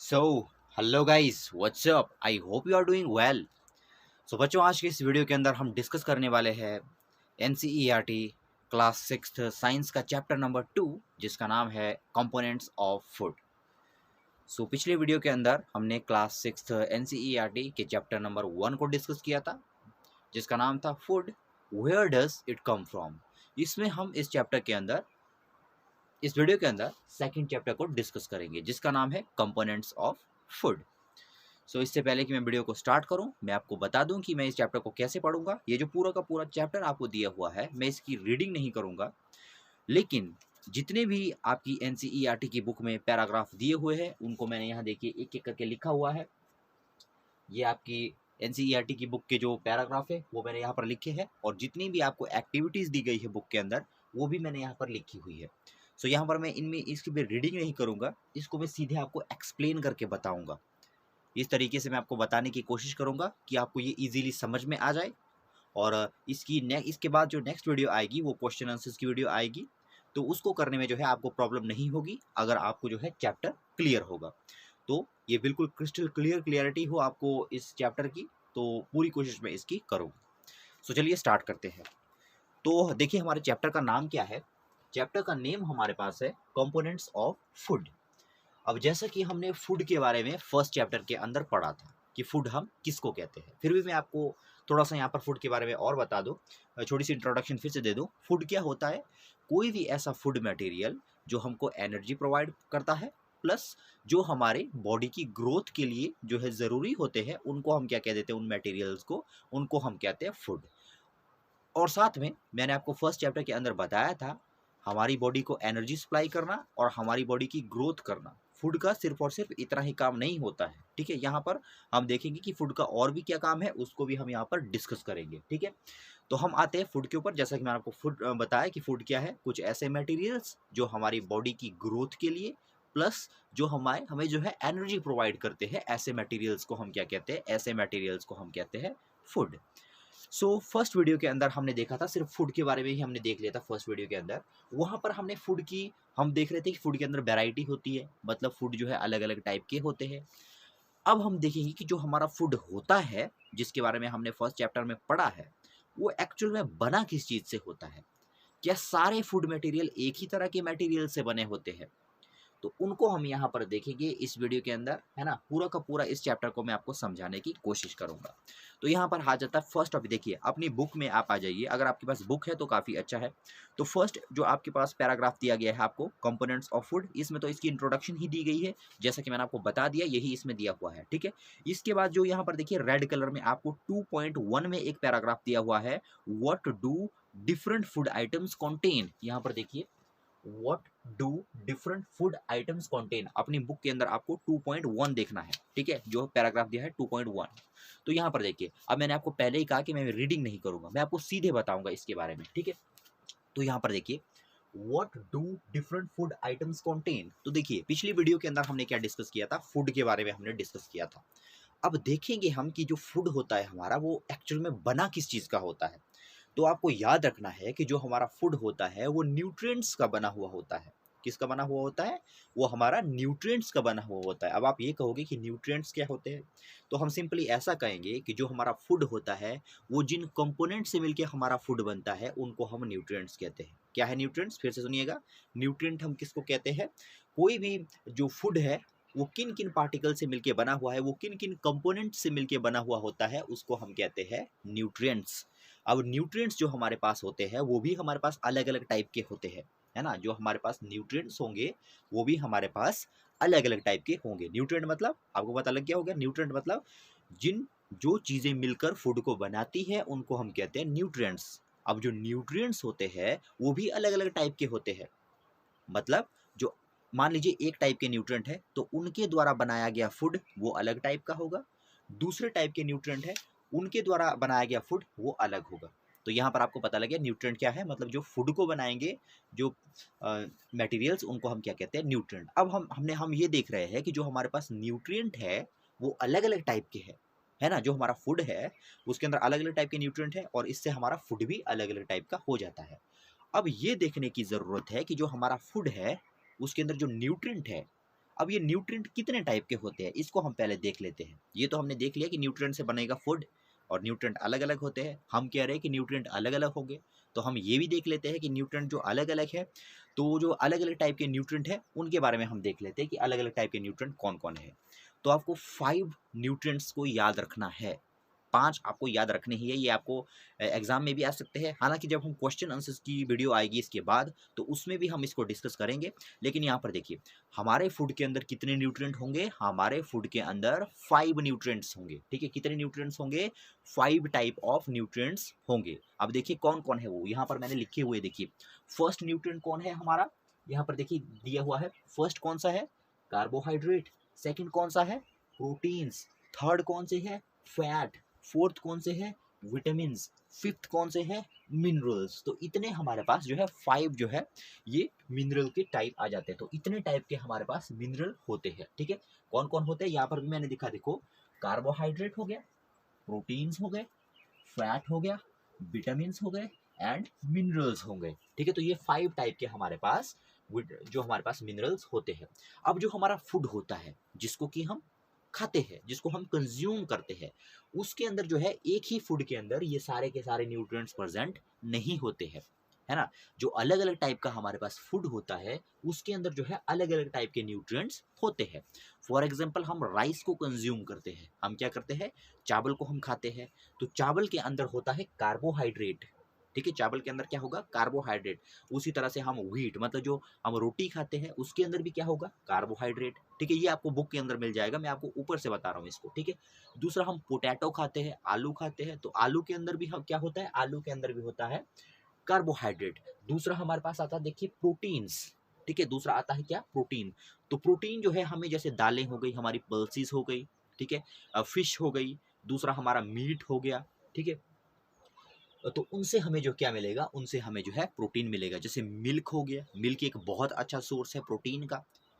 So hello guys, what's up. I hope you are doing well. So बच्चों, आज के इस वीडियो के अंदर हम डिस्कस करने वाले हैं एनसीईआरटी क्लास 6th साइंस का चैप्टर नंबर 2, जिसका नाम है कंपोनेंट्स ऑफ फूड। सो पिछले वीडियो के अंदर हमने क्लास 6th एनसीईआरटी के चैप्टर नंबर 1 को डिस्कस किया था, जिसका नाम था food, where does it come from. इसमें हम इस वीडियो के अंदर सेकंड चैप्टर को डिस्कस करेंगे, जिसका नाम है कंपोनेंट्स ऑफ फूड। सो इससे पहले कि मैं वीडियो को स्टार्ट करूं, मैं आपको बता दूं कि मैं इस चैप्टर को कैसे पढ़ूंगा। ये जो पूरा का पूरा चैप्टर आपको दिया हुआ है, मैं इसकी रीडिंग नहीं करूंगा, लेकिन जितने भी आपकी एनसीईआरटी की बुक में पैराग्राफ दिए हुए हैं, उनको मैंने यहाँ देखिए एक एक करके लिखा हुआ है। ये आपकी एनसीईआरटी की बुक के जो पैराग्राफ है वो मैंने यहाँ पर लिखे हैं, और जितनी भी आपको एक्टिविटीज़ दी गई है बुक के अंदर, वो भी मैंने यहाँ पर लिखी हुई है। सो यहाँ पर मैं इनमें इसकी भी रीडिंग नहीं करूँगा, इसको मैं सीधे आपको एक्सप्लेन करके बताऊँगा। इस तरीके से मैं आपको बताने की कोशिश करूंगा कि आपको ये इजीली समझ में आ जाए। और इसके बाद जो नेक्स्ट वीडियो आएगी वो क्वेश्चन आंसर्स की वीडियो आएगी, तो उसको करने में जो है आपको प्रॉब्लम नहीं होगी, अगर आपको जो है चैप्टर क्लियर होगा। तो ये बिल्कुल क्रिस्टल क्लियरिटी हो आपको इस चैप्टर की, तो पूरी कोशिश मैं इसकी करूँगा। सो चलिए स्टार्ट करते हैं। तो देखिए, हमारे चैप्टर का नाम क्या है। चैप्टर का नेम हमारे पास है कंपोनेंट्स ऑफ फूड। अब जैसा कि हमने फूड के बारे में फर्स्ट चैप्टर के अंदर पढ़ा था कि फूड हम किसको कहते हैं, फिर भी मैं आपको थोड़ा सा यहाँ पर फूड के बारे में और बता दूँ, छोटी सी इंट्रोडक्शन फिर से दे दूँ। फूड क्या होता है? कोई भी ऐसा फूड मटेरियल जो हमको एनर्जी प्रोवाइड करता है, प्लस जो हमारे बॉडी की ग्रोथ के लिए जो है ज़रूरी होते हैं, उनको हम क्या कह देते हैं, उन मटेरियल्स को, उनको हम कहते हैं फूड। और साथ में मैंने आपको फर्स्ट चैप्टर के अंदर बताया था, हमारी बॉडी को एनर्जी सप्लाई करना और हमारी बॉडी की ग्रोथ करना, फूड का सिर्फ और सिर्फ इतना ही काम नहीं होता है। ठीक है, यहाँ पर हम देखेंगे कि फूड का और भी क्या काम है, उसको भी हम यहाँ पर डिस्कस करेंगे। ठीक है, तो हम आते हैं फूड के ऊपर। जैसा कि मैंने आपको फूड बताया कि फूड क्या है, कुछ ऐसे मटेरियल्स जो हमारी बॉडी की ग्रोथ के लिए, प्लस जो हमें जो है एनर्जी प्रोवाइड करते हैं, ऐसे मटेरियल्स को हम क्या कहते हैं, ऐसे मटेरियल्स को हम कहते हैं फूड। सो फर्स्ट वीडियो के अंदर हमने देखा था, सिर्फ फूड के बारे में ही हमने देख लिया था फर्स्ट वीडियो के अंदर। वहाँ पर हमने फूड की, हम देख रहे थे कि फूड के अंदर वैरायटी होती है, मतलब फूड जो है अलग अलग टाइप के होते हैं। अब हम देखेंगे कि जो हमारा फूड होता है, जिसके बारे में हमने फर्स्ट चैप्टर में पढ़ा है, वो एक्चुअल में बना किस चीज़ से होता है। क्या सारे फूड मटेरियल एक ही तरह के मटेरियल से बने होते हैं? तो उनको हम यहाँ पर देखेंगे इस वीडियो के अंदर, है ना। पूरा का पूरा इस चैप्टर को मैं आपको समझाने की कोशिश करूंगा। तो यहाँ पर आ जाता है फर्स्ट टॉपिक। देखिए, अपनी बुक में आप आ जाइए, अगर आपके पास बुक है तो काफ़ी अच्छा है। तो फर्स्ट जो आपके पास पैराग्राफ दिया गया है आपको, कंपोनेंट्स ऑफ फूड, इसमें तो इसकी इंट्रोडक्शन ही दी गई है, जैसा कि मैंने आपको बता दिया, यही इसमें दिया हुआ है। ठीक है, इसके बाद जो यहाँ पर देखिए रेड कलर में आपको 2.1 में एक पैराग्राफ दिया हुआ है, what do different food items contain. यहाँ पर देखिए, what do different food items contain, अपनी बुक के अंदर आपको 2.1 देखना है। ठीक है, जो पैराग्राफ दिया है 2.1। तो यहाँ पर देखिए, अब मैंने आपको पहले ही कहा कि मैं रीडिंग नहीं करूंगा, मैं आपको सीधे बताऊंगा इसके बारे में। ठीक है, तो यहाँ पर देखिए, what do different food items contain. तो देखिए, पिछली वीडियो के अंदर हमने क्या डिस्कस किया था, फूड के बारे में हमने डिस्कस किया था। अब देखेंगे हम कि जो फूड होता है हमारा, वो एक्चुअल में बना किस चीज़ का होता है। तो आपको याद रखना है कि जो हमारा फूड होता है वो न्यूट्रिएंट्स का बना हुआ होता है। किसका बना हुआ होता है? वो हमारा न्यूट्रिएंट्स का बना हुआ होता है। अब आप ये कहोगे कि न्यूट्रिएंट्स क्या होते हैं, तो हम सिंपली ऐसा कहेंगे कि जो हमारा फूड होता है, वो जिन कंपोनेंट से मिलकर हमारा फूड बनता है, उनको हम न्यूट्रिएंट्स कहते हैं। क्या है न्यूट्रिएंट्स? फिर से सुनिएगा, न्यूट्रिएंट हम किसको कहते हैं? कोई भी जो फूड है, वो किन किन पार्टिकल से मिलके बना हुआ है, वो किन किन कंपोनेंट से मिलके बना हुआ होता है, उसको हम कहते हैं न्यूट्रिएंट्स। अब न्यूट्रिएंट्स जो हमारे पास होते हैं, वो भी हमारे पास अलग अलग टाइप के होते हैं, है ना। जो हमारे पास न्यूट्रिएंट्स होंगे, वो भी हमारे पास अलग अलग टाइप के होंगे। न्यूट्रिएंट मतलब आपको पता लग गया होगा, न्यूट्रिएंट मतलब जिन जो चीज़ें मिलकर फूड को बनाती है, उनको हम कहते हैं न्यूट्रिएंट्स। अब जो न्यूट्रिएंट्स होते हैं, वो भी अलग अलग टाइप के होते हैं। मतलब जो, मान लीजिए एक टाइप के न्यूट्रिएंट है, तो उनके द्वारा बनाया गया फूड वो अलग टाइप का होगा। दूसरे टाइप के न्यूट्रिएंट है, उनके द्वारा बनाया गया फूड वो अलग होगा। तो यहाँ पर आपको पता लग गया न्यूट्रिएंट क्या है, मतलब जो फूड को बनाएंगे, जो मटेरियल्स, उनको हम क्या कहते हैं, न्यूट्रिएंट। अब हम ये देख रहे हैं कि जो हमारे पास न्यूट्रिएंट है वो अलग अलग टाइप के है ना। जो हमारा फूड है उसके अंदर अलग अलग टाइप के न्यूट्रिएंट है, और इससे हमारा फूड भी अलग अलग टाइप का हो जाता है। अब ये देखने की ज़रूरत है कि जो हमारा फूड है, उसके अंदर जो न्यूट्रिएंट है, अब ये न्यूट्रिएंट कितने टाइप के होते हैं इसको हम पहले देख लेते हैं। ये तो हमने देख लिया कि न्यूट्रिएंट से बनेगा फूड और न्यूट्रिएंट अलग अलग होते हैं। हम कह रहे हैं कि न्यूट्रिएंट अलग अलग होंगे, तो हम ये भी देख लेते हैं कि न्यूट्रिएंट जो अलग अलग है, तो जो अलग अलग टाइप के न्यूट्रिएंट है उनके बारे में हम देख लेते हैं कि अलग अलग टाइप के न्यूट्रिएंट कौन कौन है। तो आपको 5 न्यूट्रिएंट्स को याद रखना है, 5 आपको याद रखने ही है। ये आपको एग्जाम में भी आ सकते हैं, हालांकि जब हम क्वेश्चन आंसर्स की वीडियो आएगी इसके बाद तो उसमें भी हम इसको डिस्कस करेंगे। लेकिन यहाँ पर देखिए हमारे फूड के अंदर कितने न्यूट्रिएंट होंगे, हमारे फूड के अंदर 5 न्यूट्रिएंट्स होंगे। ठीक है, कितने न्यूट्रिएंट्स होंगे, 5 टाइप ऑफ न्यूट्रिएंट्स होंगे। अब देखिए कौन कौन है वो, यहाँ पर मैंने लिखे हुए देखिए। फर्स्ट न्यूट्रिएंट कौन है हमारा, यहाँ पर देखिए दिया हुआ है। फर्स्ट कौन सा है, कार्बोहाइड्रेट। सेकंड कौन सा है, प्रोटीन्स। थर्ड कौन से है, फैट। फोर्थ कौन से है, विटामिन। फिफ्थ कौन से है, मिनरल्स। तो इतने हमारे पास जो है 5 जो है ये मिनरल के टाइप आ जाते हैं। तो इतने टाइप के हमारे पास मिनरल होते हैं। ठीक है, कौन कौन होते हैं यहाँ पर भी मैंने दिखा, देखो कार्बोहाइड्रेट हो गया, प्रोटीन्स हो गए, फैट हो गया, विटामिन हो गए एंड मिनरल्स हो गए। ठीक है, तो ये 5 टाइप के हमारे पास जो हमारे पास मिनरल्स होते हैं। अब जो हमारा फूड होता है जिसको कि हम खाते हैं, जिसको हम कंज्यूम करते हैं, उसके अंदर जो है एक ही फूड के अंदर ये सारे के सारे न्यूट्रिएंट्स प्रेजेंट नहीं होते हैं, है ना। जो अलग अलग टाइप का हमारे पास फूड होता है उसके अंदर जो है अलग अलग टाइप के न्यूट्रिएंट्स होते हैं। फॉर एग्जांपल हम राइस को कंज्यूम करते हैं, हम क्या करते हैं, चावल को हम खाते हैं, तो चावल के अंदर होता है कार्बोहाइड्रेट। ठीक है, चावल के अंदर क्या होगा, कार्बोहाइड्रेट। उसी तरह से हम व्हीट मतलब जो हम रोटी खाते हैं उसके अंदर भी क्या होगा, कार्बोहाइड्रेट। ठीक है, ये आपको बुक के अंदर मिल जाएगा, मैं आपको ऊपर से बता रहा हूँ इसको। ठीक है, दूसरा हम पोटैटो खाते हैं, आलू खाते हैं, तो आलू के अंदर भी हम क्या होता है, आलू के अंदर भी होता है कार्बोहाइड्रेट। दूसरा हमारे पास आता है देखिए प्रोटीन्स। ठीक है, दूसरा आता है क्या, प्रोटीन। तो प्रोटीन जो है हमें जैसे दालें हो गई, हमारी पल्सीज हो गई, ठीक है, फिश हो गई, दूसरा हमारा मीट हो गया। ठीक है, तो उनसे हमें जो क्या मिलेगा, उनसे हमें जो है प्रोटीन मिलेगा। जैसे मिल्क हो गया, मिल्क एक बहुत अच्छा सोर्स है प्रोटीन का।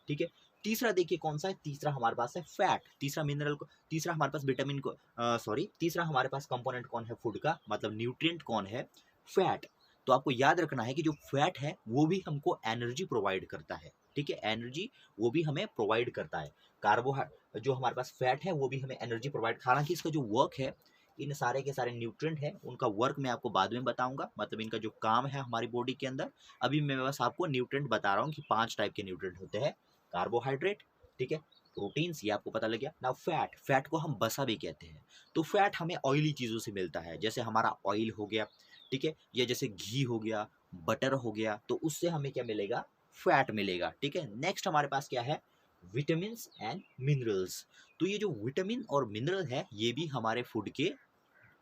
ठीक है, तीसरा देखिए कौन सा है, तीसरा हमारे पास है फैट। तीसरा मिनरल को, तीसरा हमारे पास विटामिन को, सॉरी तीसरा हमारे पास कंपोनेंट कौन है फूड का, मतलब न्यूट्रिएंट कौन है, फैट। तो आपको याद रखना है कि जो फैट है वो भी हमको एनर्जी प्रोवाइड करता है। ठीक है, एनर्जी वो भी हमें प्रोवाइड करता है। कार्बोहाइड्रेट जो हमारे पास फैट है वो भी हमें एनर्जी प्रोवाइड, हालांकि इसका जो वर्क है, इन सारे के सारे न्यूट्रिएंट है उनका वर्क मैं आपको बाद में बताऊंगा, मतलब इनका जो काम है हमारी बॉडी के अंदर। अभी मैं बस आपको न्यूट्रिएंट बता रहा हूँ कि 5 टाइप के न्यूट्रिएंट होते हैं। कार्बोहाइड्रेट, ठीक है, प्रोटीन्स, ये आपको पता लग गया। नाउ फैट, फैट को हम वसा भी कहते हैं। तो फैट हमें ऑयली चीज़ों से मिलता है, जैसे हमारा ऑयल हो गया, ठीक है, या जैसे घी हो गया, बटर हो गया, तो उससे हमें क्या मिलेगा, फैट मिलेगा। ठीक है, नेक्स्ट हमारे पास क्या है, विटामिन एंड मिनरल्स। तो ये जो विटामिन और मिनरल है ये भी हमारे फूड के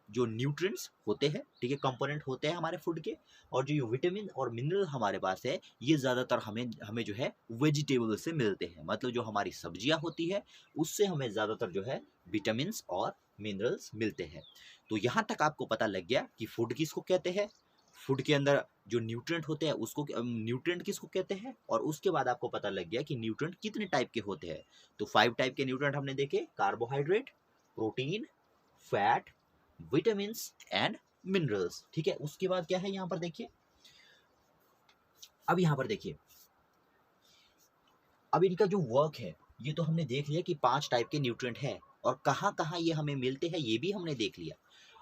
जो न्यूट्रिएंट्स होते हैं, ठीक है, कंपोनेंट होते हैं हमारे फूड के। और जो ये विटामिन और मिनरल हमारे पास है ये ज़्यादातर हमें हमें जो है वेजिटेबल से मिलते हैं, मतलब जो हमारी सब्जियां होती है उससे हमें ज़्यादातर जो है विटामिन और मिनरल्स मिलते हैं। तो यहाँ तक आपको पता लग गया कि फूड किसको कहते हैं, फूड के अंदर जो न्यूट्रिएंट होते हैं उसको न्यूट्रिएंट किसको कहते हैं, और उसके बाद आपको पता लग गया कि न्यूट्रिएंट कितने टाइप के होते हैं। तो 5 टाइप के न्यूट्रिएंट हमने देखे, carbohydrate, protein, fat, vitamin and minerals. ठीक है, उसके बाद क्या है यहाँ पर देखिए, अब यहाँ पर देखिए, अब इनका जो वर्क है ये तो हमने देख लिया कि 5 टाइप के न्यूट्रिएंट है और कहाँ कहाँ ये हमें मिलते हैं ये भी हमने देख लिया।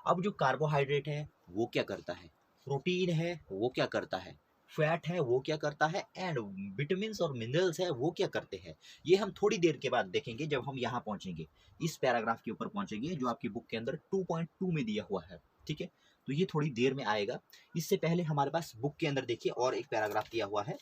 अब जो कार्बोहाइड्रेट है वो क्या करता है, प्रोटीन है वो क्या करता है, फैट है वो क्या करता है, एंड विटामिन और मिनरल्स है वो क्या करते हैं, ये हम थोड़ी देर के बाद देखेंगे जब हम यहाँ पहुँचेंगे, इस पैराग्राफ के ऊपर पहुँचेंगे जो आपकी बुक के अंदर 2.2 में दिया हुआ है। ठीक है, तो ये थोड़ी देर में आएगा। इससे पहले हमारे पास बुक के अंदर देखिए और एक पैराग्राफ दिया हुआ है,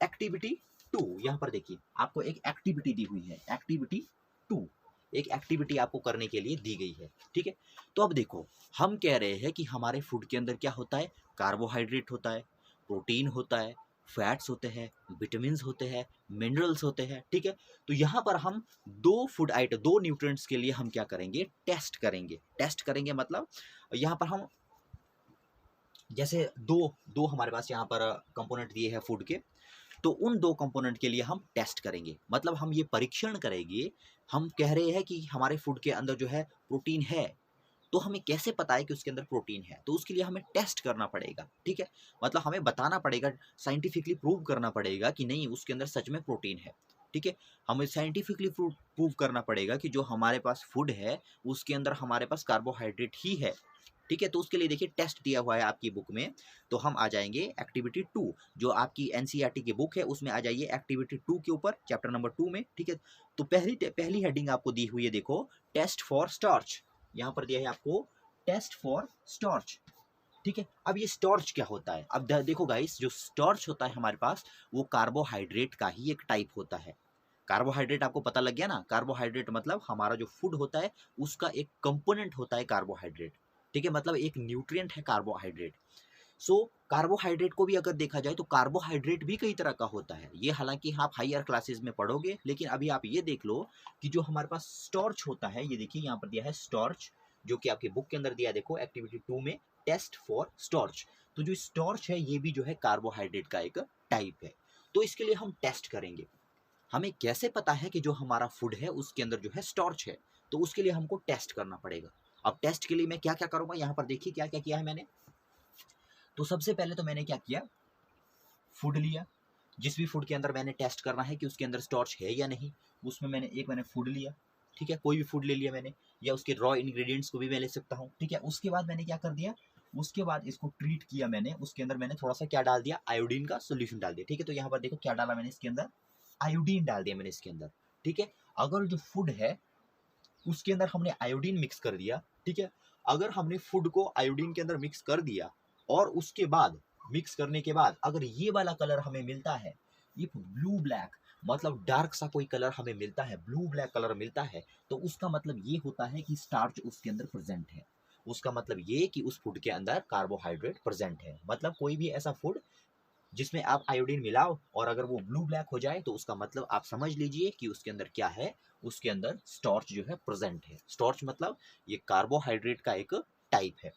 एक्टिविटी 2। यहाँ पर देखिए आपको एक एक्टिविटी दी हुई है, एक्टिविटी 2, एक एक्टिविटी आपको करने के लिए दी गई है। ठीक है, तो अब देखो हम कह रहे हैं कि हमारे फूड के अंदर क्या होता है, कार्बोहाइड्रेट होता है, प्रोटीन होता है, फैट्स होते हैं, विटामिन होते हैं, मिनरल्स होते हैं। ठीक है, तो यहाँ पर हम दो न्यूट्रिएंट्स के लिए हम क्या करेंगे, टेस्ट करेंगे। टेस्ट करेंगे मतलब यहाँ पर हम जैसे दो दो हमारे पास यहाँ पर कंपोनेंट दिए हैं फूड के, तो उन 2 कंपोनेंट के लिए हम टेस्ट करेंगे, मतलब हम ये परीक्षण करेंगे। हम कह रहे हैं कि हमारे फूड के अंदर जो है प्रोटीन है, तो हमें कैसे पता है कि उसके अंदर प्रोटीन है, तो उसके लिए हमें टेस्ट करना पड़ेगा। ठीक है, मतलब हमें बताना पड़ेगा, साइंटिफिकली प्रूव करना पड़ेगा कि नहीं उसके अंदर सच में प्रोटीन है। ठीक है, हमें साइंटिफिकली प्रूव करना पड़ेगा कि जो हमारे पास फूड है उसके अंदर हमारे पास कार्बोहाइड्रेट ही है। ठीक है, तो उसके लिए देखिए टेस्ट दिया हुआ है आपकी बुक में। तो हम आ जाएंगे एक्टिविटी 2, जो आपकी एनसीईआरटी की बुक है उसमें आ जाइए एक्टिविटी 2 के ऊपर, चैप्टर नंबर 2 में। ठीक है, तो पहली हेडिंग आपको दी हुई है, देखो टेस्ट फॉर स्टार्च। यहाँ पर दिया है आपको टेस्ट फॉर स्टार्च। ठीक है, अब ये स्टार्च क्या होता है? अब देखो गाइस, जो स्टार्च होता है हमारे पास वो कार्बोहाइड्रेट का ही एक टाइप होता है। कार्बोहाइड्रेट आपको पता लग गया ना, कार्बोहाइड्रेट मतलब हमारा जो फूड होता है उसका एक कंपोनेंट होता है कार्बोहाइड्रेट। ठीक है, मतलब एक न्यूट्रिएंट है कार्बोहाइड्रेट। सो कार्बोहाइड्रेट को भी अगर देखा जाए तो कार्बोहाइड्रेट भी कई तरह का होता है। ये हालांकि आप हायर क्लासेस में पढ़ोगे, लेकिन अभी आप ये देख लो कि जो हमारे पास स्टार्च होता है, ये देखिए यहाँ पर दिया है स्टार्च, जो कि आपकी बुक के अंदर दिया है, देखो एक्टिविटी 2 में टेस्ट फॉर स्टार्च। तो जो स्टार्च है ये भी जो है कार्बोहाइड्रेट का एक टाइप है। तो इसके लिए हम टेस्ट करेंगे। हमें कैसे पता है कि जो हमारा फूड है उसके अंदर जो है स्टार्च है? तो उसके लिए हमको टेस्ट करना पड़ेगा। अब टेस्ट के लिए मैं क्या क्या करूंगा, यहाँ पर देखिए क्या क्या किया है मैंने। तो सबसे पहले तो मैंने क्या किया, फूड लिया। जिस भी फूड के अंदर मैंने टेस्ट करना है कि उसके अंदर स्टार्च है या नहीं, उसमें मैंने फूड लिया। ठीक है, कोई भी फूड ले लिया मैंने, या उसके रॉ इंग्रेडिएंट्स को भी मैं ले सकता हूँ। ठीक है, उसके बाद मैंने क्या कर दिया, उसके बाद इसको ट्रीट किया मैंने। उसके अंदर मैंने थोड़ा सा क्या डाल दिया, आयोडीन का सोल्यूशन डाल दिया। ठीक है, तो यहाँ पर देखो क्या डाला मैंने इसके अंदर, आयोडीन डाल दिया मैंने इसके अंदर। ठीक है, अगर जो फूड है उसके अंदर हमने आयोडीन मिक्स कर दिया। ठीक है, अगर हमने फूड को आयोडीन के अंदर मिक्स कर दिया और उसके बाद मिक्स करने के बाद अगर ये वाला कलर हमें मिलता है, ये ब्लू ब्लैक, मतलब डार्क सा कोई कलर हमें मिलता है, ब्लू ब्लैक कलर मिलता है, तो उसका मतलब ये होता है कि स्टार्च उसके अंदर प्रेजेंट है। उसका मतलब ये कि उस फूड के अंदर कार्बोहाइड्रेट प्रेजेंट है। मतलब कोई भी ऐसा फूड जिसमें आप आयोडीन मिलाओ और अगर वो ब्लू ब्लैक हो जाए तो उसका मतलब आप समझ लीजिए कि उसके अंदर क्या है, उसके अंदर स्टार्च जो है प्रेजेंट है। स्टार्च मतलब ये कार्बोहाइड्रेट का एक टाइप है।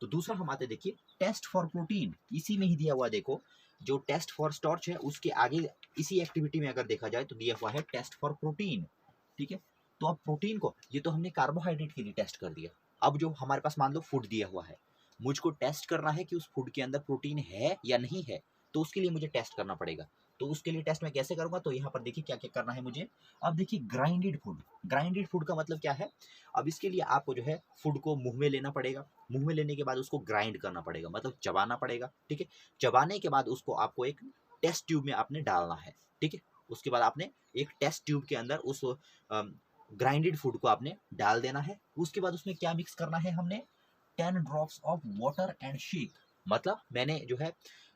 तो दूसरा हम आते देखिए टेस्ट फॉर प्रोटीन, इसी में ही दिया हुआ, देखो जो टेस्ट फॉर स्टार्च है उसके आगे इसी एक्टिविटी में अगर देखा जाए तो दिया हुआ है टेस्ट फॉर प्रोटीन। ठीक है, तो अब प्रोटीन को, ये तो हमने कार्बोहाइड्रेट के लिए टेस्ट कर दिया। अब जो हमारे पास मान लो फूड दिया हुआ है, मुझको टेस्ट करना है कि उस फूड के अंदर प्रोटीन है या नहीं है, तो उसके लिए मुझे टेस्ट करना पड़ेगा। तो उसके लिए टेस्ट मैं कैसे करूंगा, तो यहाँ पर देखिए क्या क्या करना है मुझे। अब देखिए ग्राइंडेड फूड, ग्राइंडेड फूड का मतलब क्या है। अब इसके लिए आपको जो है फूड को मुंह में लेना पड़ेगा, मुंह में लेने के बाद उसको ग्राइंड करना पड़ेगा, मतलब चबाना पड़ेगा। ठीक है, चबाने के बाद उसको आपको एक टेस्ट ट्यूब में आपने डालना है। ठीक है, उसके बाद आपने एक टेस्ट ट्यूब के अंदर उस ग्राइंडेड फूड को आपने डाल देना है। उसके बाद उसमें क्या मिक्स करना है हमने, 10 drops of water and shake. मतलब मैंने जो है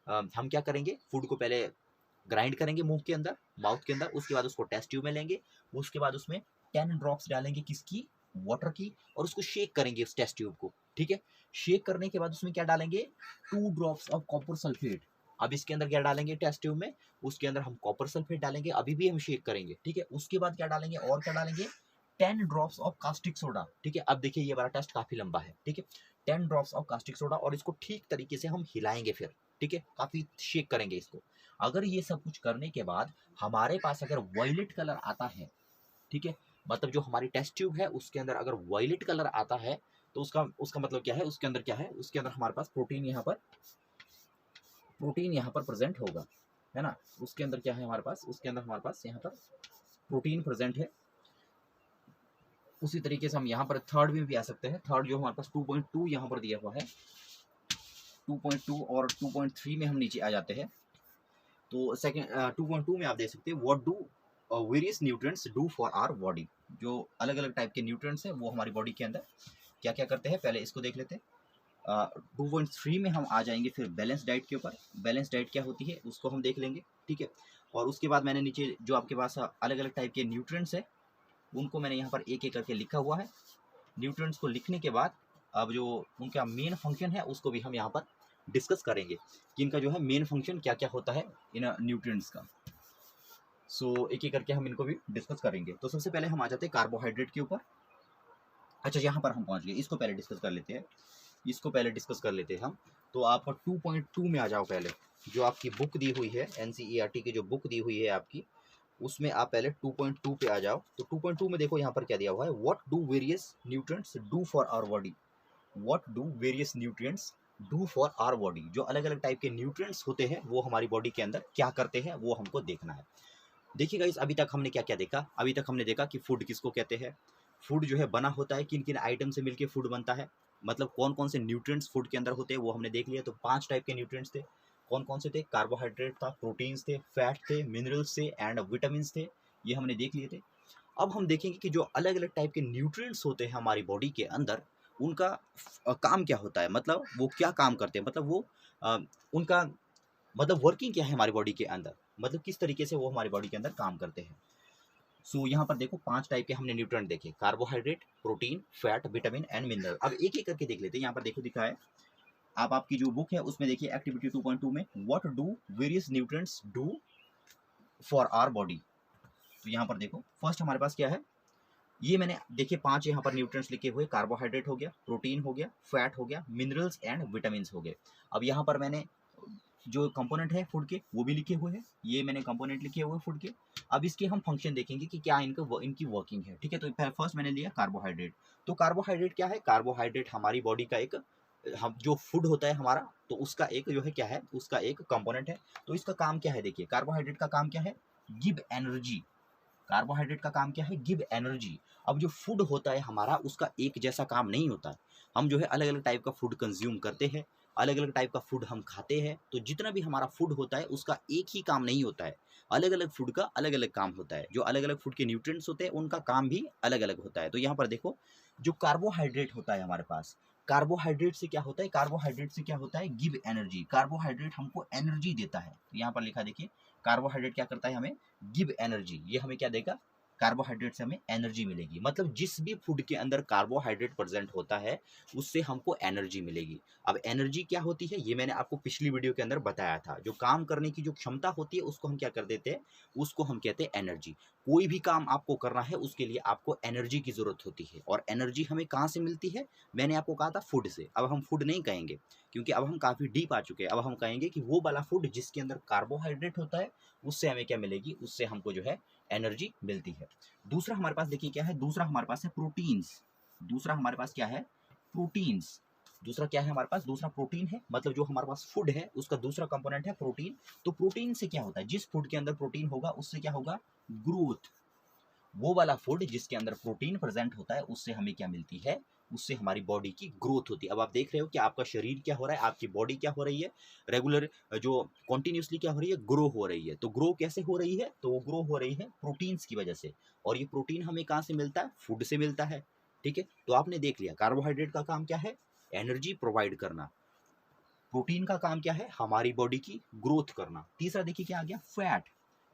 हम क्या करेंगे, फूड को पहले ग्राइंड करेंगे मुंह के अंदर, माउथ के अंदर, उसके बाद उसको टेस्ट ट्यूब में लेंगे, उसके बाद उसमें 10 ड्रॉप्स डालेंगे किसकी, वाटर की, और उसको शेक करेंगे उस टेस्ट ट्यूब को। ठीक है, शेक करने के बाद उसमें क्या डालेंगे, 2 ड्रॉप्स ऑफ कॉपर सल्फेट। अब इसके अंदर क्या डालेंगे टेस्ट ट्यूब में, उसके अंदर हम कॉपर सल्फेट डालेंगे, अभी भी हम शेक करेंगे। ठीक है, उसके बाद क्या डालेंगे, और क्या डालेंगे, 10 ड्रॉप्स ऑफ कास्टिक सोडा। ठीक है, अब देखिए ये वाला टेस्ट काफी लंबा है। ठीक है, 10 ड्रॉप्स ऑफ कास्टिक सोडा, और इसको ठीक तरीके से हम हिलाएंगे फिर। ठीक है, काफी शेक करेंगे इसको। अगर ये सब कुछ करने के बाद हमारे पास अगर वायलेट कलर आता है, ठीक है, मतलब जो हमारी टेस्ट ट्यूब है उसके अंदर अगर वायलेट कलर आता है, तो उसका उसका मतलब क्या है, उसके अंदर क्या है, उसके अंदर हमारे पास प्रोटीन यहाँ पर प्रेजेंट होगा, है ना। उसके अंदर क्या है हमारे पास, उसके अंदर हमारे पास यहाँ पर प्रोटीन प्रेजेंट है। उसी तरीके से हम यहाँ पर थर्ड में भी आ सकते हैं। थर्ड जो हमारे पास 2.2 यहाँ पर दिया हुआ है, 2.2 और 2.3 में हम नीचे आ जाते हैं। तो सेकेंड 2.2 में आप देख सकते हैं, what do various nutrients do for our body. जो अलग अलग टाइप के न्यूट्रिएंट्स हैं वो हमारी बॉडी के अंदर क्या क्या करते हैं, पहले इसको देख लेते हैं। 2.3 में हम आ जाएंगे फिर बैलेंस डाइट के ऊपर। बैलेंस डाइट क्या होती है उसको हम देख लेंगे। ठीक है, और उसके बाद मैंने नीचे जो आपके पास अलग अलग टाइप के न्यूट्रिएंट्स हैं उनको मैंने यहाँ पर एक एक करके लिखा हुआ है। न्यूट्रिएंट्स को लिखने के बाद अब जो उनका मेन फंक्शन है उसको भी हम यहाँ पर डिस्कस करेंगे कि इनका जो है मेन फंक्शन क्या क्या होता है इन न्यूट्रिएंट्स का। सो एक एक करके हम इनको भी डिस्कस करेंगे। तो सबसे पहले हम आ जाते हैं कार्बोहाइड्रेट के ऊपर। अच्छा, यहाँ पर हम पहुँच गए, इसको पहले डिस्कस कर लेते हैं, इसको पहले डिस्कस कर लेते हैं हम। तो आप 2.2 में आ जाओ पहले, जो आपकी बुक दी हुई है एनसीईआरटी की जो बुक दी हुई है आपकी, उसमें आप पहले 2.2 पे आ जाओ। तो 2.2 में देखो यहाँ पर क्या दिया हुआ है, what do various nutrients do for our body. What do various nutrients do for our body, जो अलग अलग टाइप के न्यूट्रिएंट्स होते हैं वो हमारी बॉडी के अंदर क्या करते हैं वो हमको देखना है। देखिए गाइस, अभी तक हमने क्या क्या देखा? अभी तक हमने देखा कि फूड किसको कहते हैं, फूड जो है बना होता है किन किन आइटम से मिलके फूड बनता है, मतलब कौन कौन से न्यूट्रिएंट्स फूड के अंदर होते हैं वो हमने देख लिया। तो 5 टाइप के न्यूट्रिएंट्स थे। कौन कौन से थे? कार्बोहाइड्रेट था, प्रोटीन्स थे, फैट थे, मिनरल्स थे एंड विटामिन थे। ये हमने देख लिए थे। अब हम देखेंगे कि जो अलग अलग टाइप के न्यूट्रिएंट्स होते हैं हमारी बॉडी के अंदर, उनका काम क्या होता है, मतलब वो क्या काम करते हैं, मतलब वो अ, उनका मतलब वर्किंग क्या है हमारी बॉडी के अंदर, मतलब किस तरीके से वो हमारी बॉडी के अंदर काम करते हैं। सो यहाँ पर देखो 5 टाइप के हमने न्यूट्रिएंट देखे, carbohydrate, protein, fat, vitamin and mineral. अब एक एक करके देख लेते हैं। यहाँ पर देखो दिखा है, आप आपकी जो बुक है उसमें देखिए एक्टिविटी 2.2 में what do various nutrients do for our body. तो यहाँ पर देखो फर्स्ट हमारे पास क्या है, ये मैंने देखिए 5 यहाँ पर न्यूट्रिएंट्स लिखे हुए, कार्बोहाइड्रेट हो गया, प्रोटीन हो गया, फैट हो गया, मिनरल्स एंड विटामिन हो गए। अब यहाँ पर मैंने जो कंपोनेंट है फूड के वो भी लिखे हुए हैं, ये मैंने कंपोनेंट लिखे हुए फूड के। अब इसके हम फंक्शन देखेंगे कि क्या इनकी वर्किंग है, ठीक है। तो फर्स्ट मैंने लिया कार्बोहाइड्रेट। तो कार्बोहाइड्रेट क्या है? कार्बोहाइड्रेट हमारी बॉडी का एक, हम जो फूड होता है हमारा, तो उसका एक जो है क्या है, उसका एक कंपोनेंट है। तो इसका काम क्या है? देखिए कार्बोहाइड्रेट का काम क्या है? Give energy. कार्बोहाइड्रेट का काम क्या है? Give energy. अब जो फूड होता है हमारा, उसका एक जैसा काम नहीं होता है। हम जो है अलग अलग टाइप का फूड कंज्यूम करते हैं, अलग अलग टाइप का फूड हम खाते हैं। तो जितना भी हमारा फूड होता है उसका एक ही काम नहीं होता है, अलग अलग फूड का अलग अलग काम होता है। जो अलग अलग फूड के न्यूट्रिएंट्स होते हैं उनका काम भी अलग अलग होता है। तो यहाँ पर देखो, जो कार्बोहाइड्रेट होता है हमारे पास, कार्बोहाइड्रेट से क्या होता है? कार्बोहाइड्रेट से क्या होता है? Give energy. कार्बोहाइड्रेट हमको एनर्जी देता है। तो यहाँ पर लिखा देखिए, कार्बोहाइड्रेट क्या करता है? हमें गिव एनर्जी। ये हमें क्या देगा? कार्बोहाइड्रेट से हमें एनर्जी मिलेगी। मतलब जिस भी फूड के अंदर कार्बोहाइड्रेट प्रेजेंट होता है उससे हमको एनर्जी मिलेगी। अब एनर्जी क्या होती है ये मैंने आपको पिछली वीडियो के अंदर बताया था। जो काम करने की जो क्षमता होती है उसको हम क्या कर देते हैं? उसको हम कहते हैं एनर्जी। कोई भी काम आपको करना है उसके लिए आपको एनर्जी की जरूरत होती है। और एनर्जी हमें कहाँ से मिलती है? मैंने आपको कहा था फूड से। अब हम फूड नहीं कहेंगे क्योंकि अब हम काफ़ी डीप आ चुके हैं। अब हम कहेंगे कि वो वाला फूड जिसके अंदर कार्बोहाइड्रेट होता है, उससे हमें क्या मिलेगी? उससे हमको जो है एनर्जी मिलती है। दूसरा हमारे पास देखिए क्या है, दूसरा हमारे पास है प्रोटीन्स। दूसरा हमारे पास क्या है? प्रोटीन्स। दूसरा क्या है हमारे पास? दूसरा प्रोटीन है। मतलब जो हमारे पास फूड है उसका दूसरा कंपोनेंट है प्रोटीन। तो प्रोटीन से क्या होता है? जिस फूड के अंदर प्रोटीन होगा उससे क्या होगा? ग्रोथ। वो वाला फूड जिसके अंदर प्रोटीन प्रेजेंट होता है उससे हमें क्या मिलती है? उससे हमारी बॉडी की ग्रोथ होती है। अब आप देख रहे हो कि आपका शरीर क्या हो रहा है, आपकी बॉडी क्या हो रही है, रेगुलर जो कॉन्टिन्यूसली क्या हो रही है? ग्रो हो रही है। तो ग्रो कैसे हो रही है? तो वो ग्रो हो रही है प्रोटीन्स की वजह से। और ये प्रोटीन हमें कहाँ से मिलता है? फूड से मिलता है, ठीक है। तो आपने देख लिया कार्बोहाइड्रेट का काम क्या है? एनर्जी प्रोवाइड करना। प्रोटीन का काम क्या है? हमारी बॉडी की ग्रोथ करना। तीसरा देखिए क्या आ गया? फैट।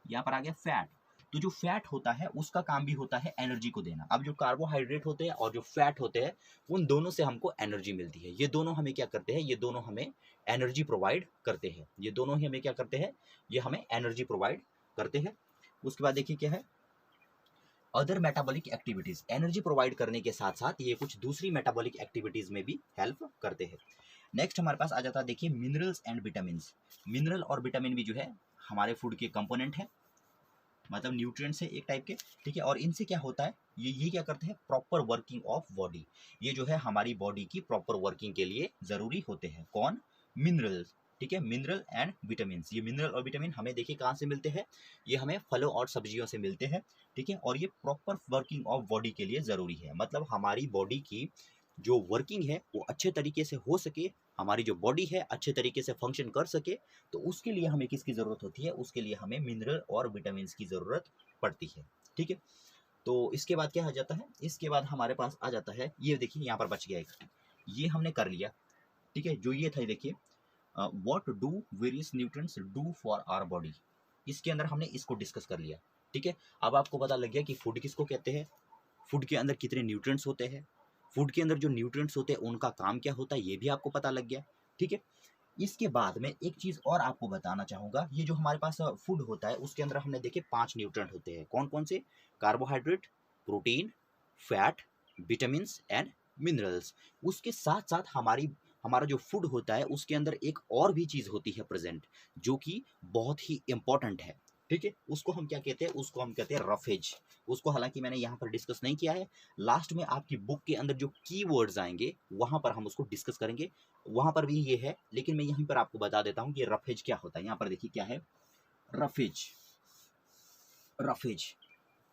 यहाँ पर आ गया फैट। तो जो फैट होता है उसका काम भी होता है एनर्जी को देना। अब जो कार्बोहाइड्रेट होते हैं और जो फैट होते हैं उन दोनों से हमको एनर्जी मिलती है। ये दोनों हमें क्या करते हैं? ये दोनों हमें एनर्जी प्रोवाइड करते हैं। ये दोनों ही हमें क्या करते हैं? ये हमें एनर्जी प्रोवाइड करते हैं। उसके बाद देखिए क्या है? Other metabolic activities. Energy provide करने के साथ साथ ये कुछ दूसरी मेटाबॉलिक एक्टिविटीज में भी हेल्प करते हैं। नेक्स्ट हमारे पास आ जाता है देखिए मिनरल्स एंड विटामिन। मिनरल और विटामिन भी जो है हमारे फूड के कंपोनेंट है, मतलब न्यूट्रिएंट्स है एक टाइप के, ठीक है। और इनसे क्या होता है? ये क्या करते हैं? Proper working of body. ये जो है हमारी बॉडी की प्रॉपर वर्किंग के लिए जरूरी होते हैं। कौन? मिनरल्स, ठीक है। Mineral and vitamin. ये मिनरल और विटामिन हमें देखिए कहाँ से मिलते हैं? ये हमें फलों और सब्जियों से मिलते हैं, ठीक है। और ये प्रॉपर वर्किंग ऑफ बॉडी के लिए जरूरी है। मतलब हमारी बॉडी की जो वर्किंग है वो अच्छे तरीके से हो सके, हमारी जो बॉडी है अच्छे तरीके से फंक्शन कर सके, तो उसके लिए हमें किसकी ज़रूरत होती है? उसके लिए हमें मिनरल और विटामिन की ज़रूरत पड़ती है, ठीक है। तो इसके बाद क्या आ जाता है? इसके बाद हमारे पास आ जाता है, ये देखिए यहाँ पर बच गया एक, ये हमने कर लिया, ठीक है। जो ये था देखिए, what do various nutrients do for our body. इसके अंदर हमने इसको डिस्कस कर लिया, ठीक है। अब आपको पता लग गया कि फूड किसको कहते हैं, फूड के अंदर कितने न्यूट्रिएंट्स होते हैं, फूड के अंदर जो न्यूट्रिएंट्स होते हैं उनका काम क्या होता है, ये भी आपको पता लग गया, ठीक है। इसके बाद में एक चीज़ और आपको बताना चाहूँगा, ये जो हमारे पास फूड होता है उसके अंदर हमने देखे 5 न्यूट्रिएंट होते हैं। कौन कौन से? Carbohydrate, protein, fat, vitamins and minerals. उसके साथ साथ हमारा जो फूड होता है उसके अंदर एक और भी चीज़ होती है प्रेजेंट, जो कि बहुत ही इम्पॉर्टेंट है, ठीक है। उसको हम क्या कहते हैं? उसको हम कहते हैं रफेज। उसको हालांकि मैंने यहाँ पर डिस्कस नहीं किया है, लास्ट में आपकी बुक के अंदर जो कीवर्ड्स आएंगे वहाँ पर हम उसको डिस्कस करेंगे, वहाँ पर भी ये है। लेकिन मैं यहीं पर आपको बता देता हूँ कि रफेज क्या होता है। यहाँ पर देखिए क्या है? रफेज। रफेज।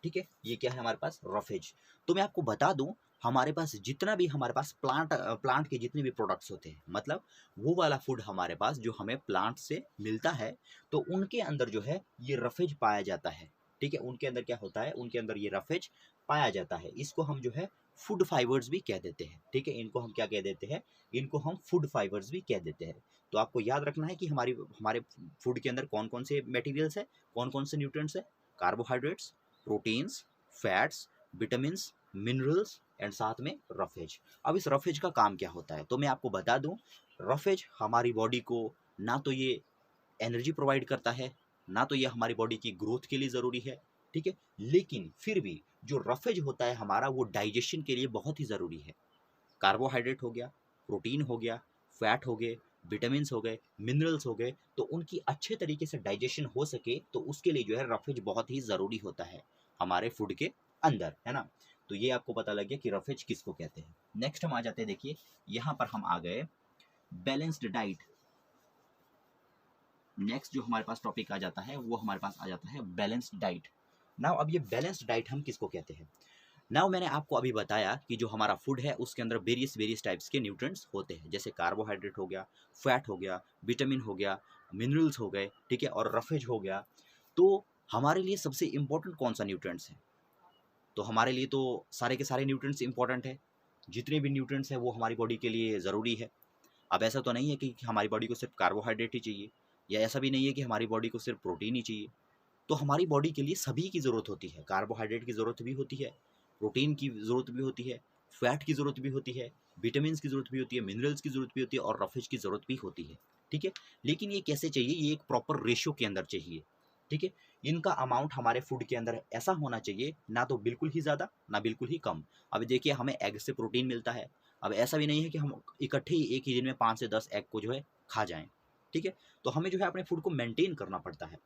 ठीक है, ये क्या है हमारे पास, रफेज। तो मैं आपको बता दूं, हमारे पास जितना भी हमारे पास प्लांट के जितने भी प्रोडक्ट्स होते हैं, मतलब वो वाला फूड हमारे पास जो हमें प्लांट से मिलता है, तो उनके अंदर जो है ये रफेज पाया जाता है। ठीक है, उनके अंदर क्या होता है, उनके अंदर ये रफेज पाया जाता है। इसको हम जो है फूड फाइबर्स भी कह देते हैं। ठीक है, इनको हम क्या कह देते हैं, इनको हम फूड फाइबर्स भी कह देते हैं। तो आपको याद रखना है कि हमारे फूड के अंदर कौन कौन से मटेरियल्स है, कौन कौन से न्यूट्रिएंट्स है, carbohydrates, proteins, fats, vitamins, minerals and साथ में रफेज। अब इस रफेज का काम क्या होता है, तो मैं आपको बता दूं, रफेज हमारी बॉडी को ना तो ये एनर्जी प्रोवाइड करता है, ना तो ये हमारी बॉडी की ग्रोथ के लिए ज़रूरी है। ठीक है, लेकिन फिर भी जो रफेज होता है हमारा, वो डाइजेशन के लिए बहुत ही ज़रूरी है। कार्बोहाइड्रेट हो गया, प्रोटीन हो गया, फैट हो गए, विटामिन हो गए, मिनरल्स हो गए, तो उनकी अच्छे तरीके से डाइजेशन हो सके, तो उसके लिए जो है रफेज बहुत ही ज़रूरी होता है हमारे फूड के अंदर, है ना। तो ये आपको पता लग गया कि रफेज किसको कहते हैं। नेक्स्ट हम आ जाते हैं, देखिए यहाँ पर हम आ गए बैलेंस्ड डाइट। नेक्स्ट जो हमारे पास टॉपिक आ जाता है वो हमारे पास आ जाता है बैलेंस्ड डाइट। नाउ अब ये बैलेंस्ड डाइट हम किसको कहते हैं। नाउ मैंने आपको अभी बताया कि जो हमारा फूड है उसके अंदर वेरियस टाइप्स के न्यूट्रिएंट्स होते हैं, जैसे कार्बोहाइड्रेट हो गया, फैट हो गया, विटामिन हो गया, मिनरल्स हो गए, ठीक है, और रफेज हो गया। तो हमारे लिए सबसे इम्पोर्टेंट कौन सा न्यूट्रिएंट्स है, तो हमारे लिए तो सारे के सारे न्यूट्रिएंट्स इंपॉर्टेंट है। जितने भी न्यूट्रिएंट्स हैं वो हमारी बॉडी के लिए ज़रूरी है। अब ऐसा तो नहीं है कि हमारी बॉडी को सिर्फ कार्बोहाइड्रेट ही चाहिए, या ऐसा भी नहीं है कि हमारी बॉडी को सिर्फ प्रोटीन ही चाहिए। तो हमारी बॉडी के लिए सभी की ज़रूरत होती है। कार्बोहाइड्रेट की ज़रूरत भी होती है, प्रोटीन की ज़रूरत भी होती है, फैट की ज़रूरत भी होती है, विटामिन की ज़रूरत भी होती है, मिनरल्स की ज़रूरत भी होती है, और रफेज की ज़रूरत भी होती है। ठीक है, लेकिन ये कैसे चाहिए, ये एक प्रॉपर रेशियो के अंदर चाहिए। ठीक है, इनका अमाउंट हमारे फूड के अंदर ऐसा होना चाहिए, ना तो बिल्कुल ही ज़्यादा ना बिल्कुल ही कम। अब देखिए हमें एग से प्रोटीन मिलता है, अब ऐसा भी नहीं है कि हम इकट्ठे ही एक ही दिन में 5 से 10 एग को जो है खा जाएं। ठीक है, तो हमें जो है अपने फूड को मेंटेन करना पड़ता है।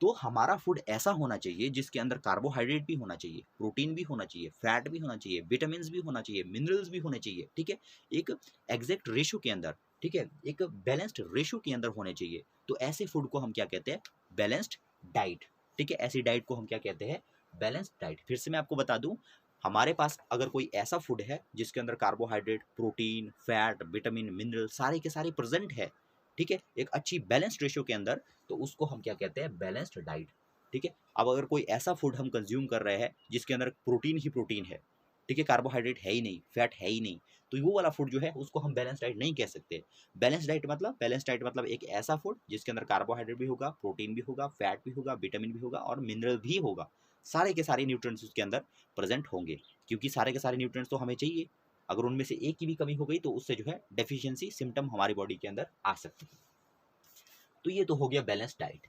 तो हमारा फूड ऐसा होना चाहिए जिसके अंदर कार्बोहाइड्रेट भी होना चाहिए, प्रोटीन भी होना चाहिए, फैट भी होना चाहिए, विटामिन भी होना चाहिए, मिनरल्स भी होने चाहिए। ठीक है, एक एग्जैक्ट रेशियो के अंदर, ठीक है, एक बैलेंस्ड रेशियो के अंदर होने चाहिए। तो ऐसे फूड को हम क्या कहते हैं, बैलेंस्ड डाइट। ठीक है, ऐसी डाइट को हम क्या कहते हैं, बैलेंस्ड डाइट। फिर से मैं आपको बता दूं, हमारे पास अगर कोई ऐसा फूड है जिसके अंदर carbohydrate, protein, fat, vitamin, mineral सारे के सारे प्रेजेंट है, ठीक है, एक अच्छी बैलेंस्ड रेशियो के अंदर, तो उसको हम क्या कहते हैं, बैलेंस्ड डाइट। ठीक है, अब अगर कोई ऐसा फूड हम कंज्यूम कर रहे हैं जिसके अंदर प्रोटीन ही प्रोटीन है, ठीक है, कार्बोहाइड्रेट है ही नहीं, फैट है ही नहीं, तो वो वाला फूड जो है उसको हम बैलेंस डाइट नहीं कह सकते। बैलेंस डाइट मतलब एक ऐसा फूड जिसके अंदर कार्बोहाइड्रेट भी होगा, प्रोटीन भी होगा, फैट भी होगा, विटामिन भी होगा और मिनरल भी होगा। सारे के सारे न्यूट्रिएंट्स उसके अंदर प्रेजेंट होंगे, क्योंकि सारे के सारे न्यूट्रिएंट्स तो हमें चाहिए। अगर उनमें से एक की भी कमी हो गई तो उससे जो है डेफिशिएंसी सिम्टम हमारी बॉडी के अंदर आ सकते हैं। तो ये तो हो गया बैलेंस डाइट।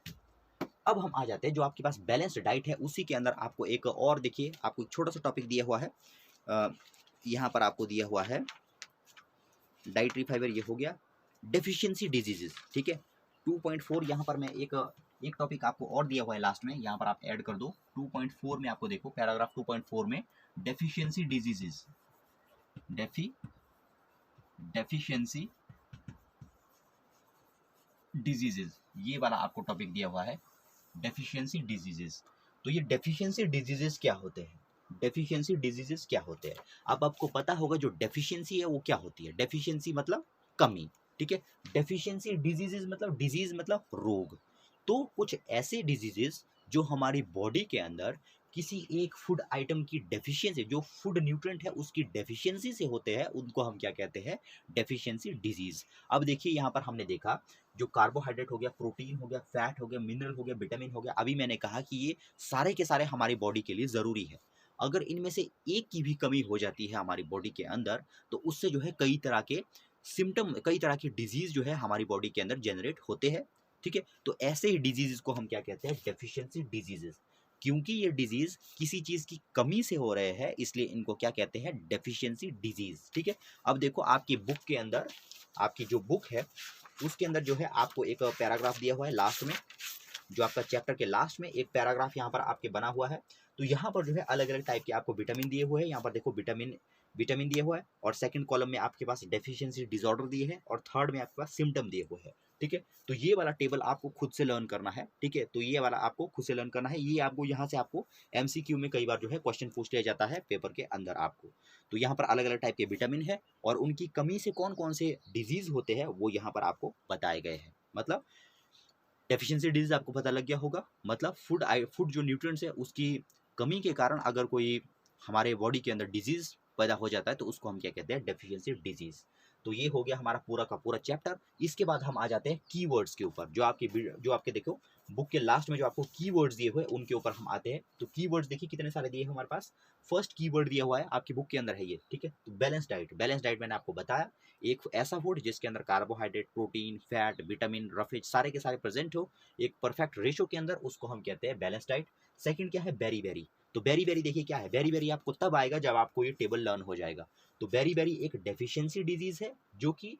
अब हम आ जाते हैं, जो आपके पास बैलेंस्ड डाइट है उसी के अंदर आपको एक और, देखिए आपको एक छोटा सा टॉपिक दिया हुआ है, यहाँ पर आपको दिया हुआ है डाइटरी फाइबर, ये हो गया डेफिशिएंसी डिजीजेस। ठीक है, 2.4 यहाँ पर मैं एक टॉपिक आपको और दिया हुआ है लास्ट में, यहाँ पर आप ऐड कर दो। 2.4 में आपको देखो, पैराग्राफ 2.4 में डेफिशिएंसी डिजीजेस, डेफिशिएंसी डिजीजेस, ये वाला आपको टॉपिक दिया हुआ है, डेफिशिएंसी डिजीजेस। तो ये डेफिशिएंसी डिजीजेस क्या होते हैं, डेफिशिएंसी डिजीजेस क्या होते हैं। अब आपको पता होगा जो डेफिशिएंसी है वो क्या होती है। डेफिशिएंसी मतलब कमी, ठीक है, डेफिशिएंसी डिजीजेस मतलब डिजीज मतलब रोग। तो कुछ ऐसे डिजीजेस जो हमारी बॉडी के अंदर किसी एक फूड आइटम की डेफिशिएंसी, जो फूड न्यूट्रिएंट है उसकी डेफिशिएंसी से होते हैं, उनको हम क्या कहते हैं, डेफिशिएंसी डिजीज। अब देखिए यहाँ पर हमने देखा, जो कार्बोहाइड्रेट हो गया, प्रोटीन हो गया, फैट हो गया, मिनरल हो गया, विटामिन हो गया, अभी मैंने कहा कि ये सारे के सारे हमारी बॉडी के लिए ज़रूरी है। अगर इनमें से एक की भी कमी हो जाती है हमारी बॉडी के अंदर, तो उससे जो है कई तरह के सिम्टम, कई तरह के डिजीज़ जो है हमारी बॉडी के अंदर जनरेट होते हैं। ठीक है, तो ऐसे ही डिजीज़ को हम क्या कहते हैं, डेफिशिएंसी डिजीजेस। क्योंकि ये डिजीज़ किसी चीज़ की कमी से हो रहे हैं, इसलिए इनको क्या कहते हैं, डेफिशिएंसी डिजीज़। ठीक है, अब देखो आपकी बुक के अंदर, आपकी जो बुक है उसके अंदर जो है आपको एक पैराग्राफ दिया हुआ है लास्ट में, जो आपका चैप्टर के लास्ट में एक पैराग्राफ यहाँ पर आपके बना हुआ है। तो यहाँ पर जो है अलग अलग टाइप के आपको विटामिन दिए हुए हैं, यहाँ पर देखो विटामिन दिए हुआ है, और सेकंड कॉलम में आपके पास डेफिशिएंसी डिसऑर्डर दिए हैं, और थर्ड में आपके पास सिम्टम दिए हुए हैं। ठीक है। तो ये वाला टेबल आपको खुद से लर्न करना है, ठीक है। तो ये वाला आपको खुद से लर्न करना है, ये आपको यहाँ से आपको MCQ में कई बार जो है क्वेश्चन पूछ लिया जाता है पेपर के अंदर आपको। तो यहाँ पर अलग अलग टाइप के विटामिन है और उनकी कमी से कौन कौन से डिजीज होते हैं वो यहाँ पर आपको बताए गए हैं। मतलब डेफिशिएंसी डिजीज आपको पता लग गया होगा, मतलब फूड जो न्यूट्रिएंट्स है उसकी कमी के कारण अगर कोई हमारे बॉडी के अंदर डिजीज पैदा हो जाता है तो उसको हम क्या कहते हैं, डेफिशिएंसी डिजीज। तो ये हो गया हमारा पूरा का पूरा चैप्टर। इसके बाद हम आ जाते हैं कीवर्ड्स के ऊपर, जो आपके देखो बुक के लास्ट में जो आपको कीवर्ड्स दिए हुए उनके ऊपर हम आते हैं। तो कीवर्ड्स देखिए कितने सारे दिए हैं हमारे पास। फर्स्ट कीवर्ड दिया हुआ है आपकी बुक के अंदर है ये, ठीक है। तो बैलेंस डाइट, बैलेंस डाइट मैंने आपको बताया, एक ऐसा फूड जिसके अंदर carbohydrate, protein, fat, vitamin, roughage सारे के सारे प्रेजेंट हो एक परफेक्ट रेशो के अंदर, उसको हम कहते हैं बैलेंस डाइट। सेकंड क्या है, बेरी बेरी। तो बेरी बेरी देखिए क्या है, बेरी बेरी आपको तब आएगा जब आपको ये टेबल लर्न हो जाएगा। तो बेरी बेरी एक डेफिशिएंसी डिजीज है जो कि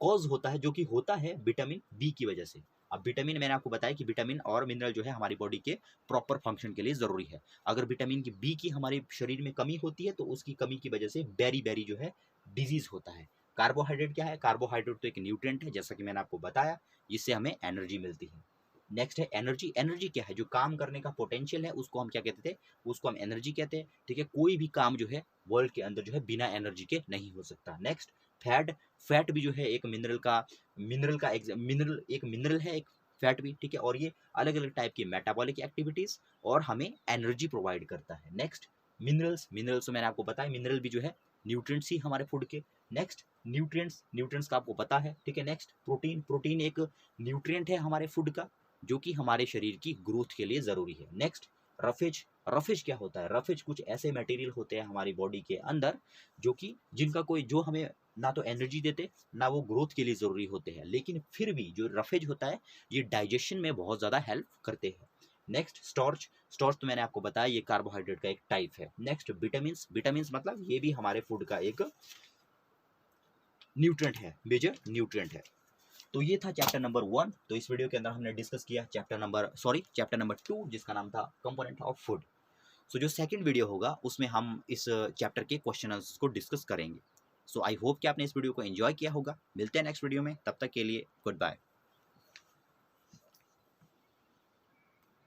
कॉज होता है, जो कि होता है विटामिन बी की वजह से। अब विटामिन मैंने आपको बताया कि विटामिन और मिनरल जो है हमारी बॉडी के प्रॉपर फंक्शन के लिए जरूरी है। अगर विटामिन की बी की हमारे शरीर में कमी होती है तो उसकी कमी की वजह से बेरी बेरी जो है डिजीज होता है। कार्बोहाइड्रेट क्या है, कार्बोहाइड्रेट तो एक न्यूट्रिएंट है जैसा कि मैंने आपको बताया, जिससे हमें एनर्जी मिलती है। नेक्स्ट है एनर्जी। एनर्जी क्या है, जो काम करने का पोटेंशियल है उसको हम क्या कहते थे, उसको हम एनर्जी कहते हैं, ठीक है। कोई भी काम जो है वर्ल्ड के अंदर जो है बिना एनर्जी के नहीं हो सकता। Next fat. फैट भी जो है एक मिनरल एक मिनरल है, एक फैट भी, ठीक है। और ये अलग अलग टाइप की मेटाबॉलिक एक्टिविटीज और हमें एनर्जी प्रोवाइड करता है। Next minerals. मिनरल्स तो मैंने आपको बताया, मिनरल भी जो है न्यूट्रिएंट्स ही हमारे फूड के। नेक्स्ट न्यूट्रिएंट्स, न्यूट्रिएंट्स का आपको पता है, ठीक है। Next protein. प्रोटीन एक न्यूट्रिएंट है हमारे फूड का जो कि हमारे शरीर की ग्रोथ के लिए जरूरी है। Next roughage. रफेज क्या होता है, रफेज कुछ ऐसे मटेरियल होते हैं हमारी बॉडी के अंदर जो कि जिनका कोई जो हमें ना तो एनर्जी देते ना वो ग्रोथ के लिए ज़रूरी होते हैं, लेकिन फिर भी जो रफेज होता है ये डाइजेशन में बहुत ज़्यादा हेल्प करते हैं। Next starch. स्टार्च तो मैंने आपको बताया ये कार्बोहाइड्रेट का एक टाइप है। Next vitamin. विटामिन मतलब ये भी हमारे फूड का एक न्यूट्रिएंट है, मेजर न्यूट्रिएंट है। तो ये था चैप्टर नंबर 1। तो इस वीडियो के अंदर हमने डिस्कस किया चैप्टर नंबर 2 जिसका नाम था कंपोनेंट ऑफ फूड। सो जो सेकंड वीडियो होगा उसमें हम इस चैप्टर के क्वेश्चन आंसर्स को डिस्कस करेंगे। सो आई होप कि आपने इस वीडियो को एंजॉय किया होगा। मिलते हैं नेक्स्ट वीडियो में, तब तक के लिए गुड बाय।